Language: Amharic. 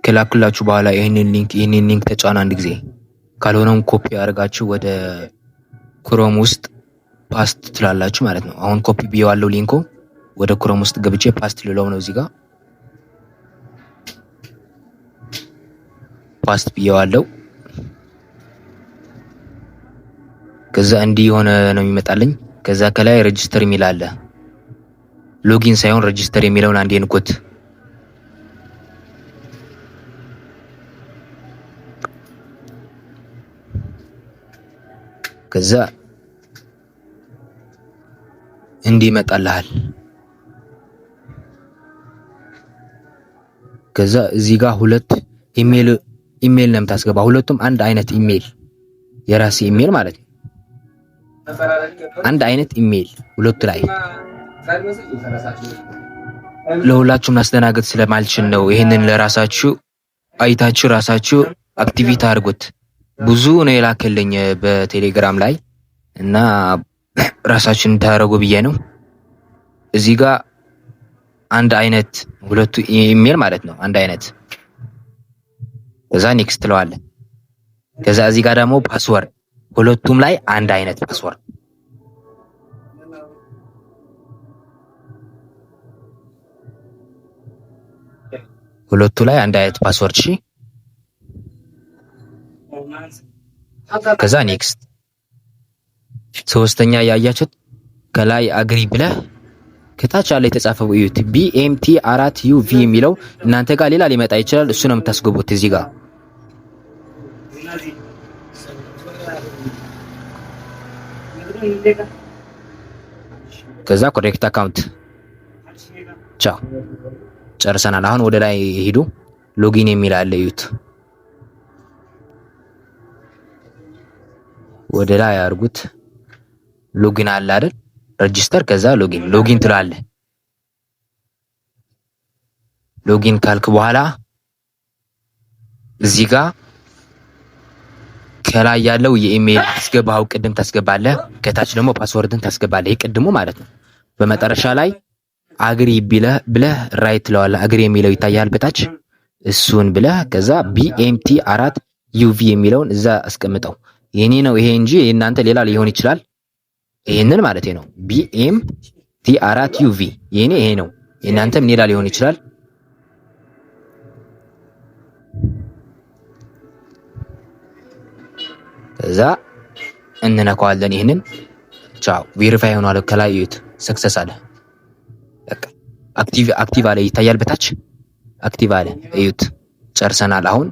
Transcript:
ከላክላችሁ በኋላ ይሄንን ሊንክ ተጫኑ አንድ ጊዜ። ካልሆነም ኮፒ አድርጋችሁ ወደ ክሮም ውስጥ ፓስት ትላላችሁ ማለት ነው። አሁን ኮፒ ብየዋለሁ ሊንኩ ወደ ክሮም ውስጥ ገብቼ ፓስት ልለው ነው። እዚህ ጋር ፓስት ብየዋለሁ። ከዛ እንዲህ የሆነ ነው የሚመጣልኝ። ከዛ ከላይ ሬጂስተር የሚል አለ። ሎጊን ሳይሆን ሬጂስተር የሚለውን አንዴ ንኩት። ከዛ እንዲህ ይመጣልሃል። ከዛ እዚህ ጋር ሁለት ኢሜል ነው የምታስገባ። ሁለቱም አንድ አይነት ኢሜል፣ የራሴ ኢሜል ማለት ነው። አንድ አይነት ኢሜል ሁለቱ ላይ ለሁላችሁም ማስተናገድ ስለማልችል ነው። ይሄንን ለራሳችሁ አይታችሁ ራሳችሁ አክቲቪቲ አድርጉት። ብዙ ነው የላከልኝ በቴሌግራም ላይ እና ራሳችሁን ታረጉ ብዬ ነው። እዚህ ጋር አንድ አይነት ሁለቱ ኢሜል ማለት ነው፣ አንድ አይነት። ከዛ ኔክስት ትለዋለህ። ከዛ እዚህ ጋር ደግሞ ፓስወርድ፣ ሁለቱም ላይ አንድ አይነት ፓስወርድ። ሁለቱ ላይ አንድ አይነት ፓስወርድ። እሺ ከዛ ኔክስት። ሶስተኛ ያያችሁት ከላይ አግሪ ብለህ ከታች ያለ የተጻፈው እዩት። BMT 4UV የሚለው እናንተ ጋር ሌላ ሊመጣ ይችላል። እሱ ነው የምታስገቡት እዚህ ጋር። ከዛ ኮሬክት አካውንት። ቻው ጨርሰናል። አሁን ወደ ላይ ሄዱ። ሎጊን የሚል አለ እዩት። ወደ ላይ አድርጉት። ሎጊን አለ አይደል? ሬጂስተር ከዛ ሎጊን ትላለህ። ሎጊን ካልክ በኋላ እዚህ ጋር ከላይ ያለው የኢሜል አስገባው ቅድም ታስገባለህ። ከታች ደግሞ ፓስወርድን ታስገባለህ። ይሄ ቅድሙ ማለት ነው። በመጨረሻ ላይ አግሪ ብለህ ራይት ትለዋለህ። አግሪ የሚለው ይታያል በታች። እሱን ብለህ ከዛ BMT 4UV የሚለውን እዛ አስቀምጠው። የኔ ነው ይሄ እንጂ የእናንተ ሌላ ሊሆን ይችላል። ይሄንን ማለት ነው BMT 4UV የኔ ይሄ ነው። የእናንተም ሌላ ሊሆን ይችላል። ከዛ እንነካዋለን። ይሄንን ቻው ቬሪፋይ ሆኗል። ከላይ እዩት፣ ሰክሰስ አለ። በቃ አክቲቭ አለ ይታያል በታች። አክቲቭ አለ እዩት። ጨርሰናል። አሁን